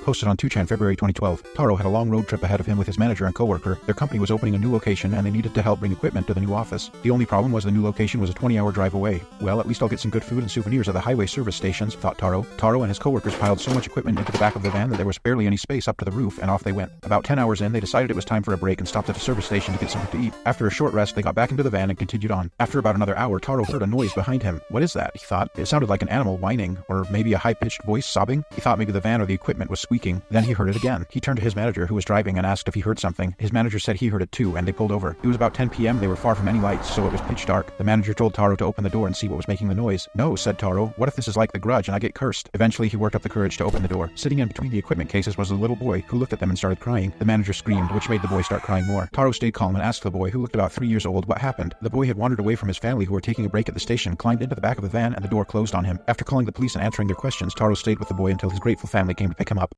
Posted on 2chan February 2012. Taro had a long road trip ahead of him with his manager and coworker. Their company was opening a new location and they needed to help bring equipment to the new office. The only problem was the new location was a 20-hour drive away. Well, at least I'll get some good food and souvenirs at the highway service stations, thought Taro. Taro and his coworkers piled so much equipment into the back of the van that there was barely any space up to the roof, and off they went. About 10 hours in, they decided it was time for a break and stopped at a service station to get something to eat. After a short rest, they got back into the van and continued on. After about another hour, Taro heard a noise behind him. What is that? He thought. It sounded like an animal whining, or maybe a high-pitched voice sobbing. He thought maybe the van or the equipment was squeaking. Then he heard it again. He turned to his manager, who was driving, and asked if he heard something. His manager said he heard it too, and they pulled over. It was about 10 p.m. They were far from any lights, so it was pitch dark. The manager told Taro to open the door and see what was making the noise. No, said Taro. What if this is like The Grudge and I get cursed? Eventually, he worked up the courage to open the door. Sitting in between the equipment cases was a little boy, who looked at them and started crying. The manager screamed, which made the boy start crying more. Taro stayed calm and asked the boy, who looked about 3 years old, what happened. The boy had wandered away from his family, who were taking a break at the station, climbed into the back of the van, and the door closed on him. After calling the police and answering their questions, Taro stayed with the boy until his grateful family came to pick him up.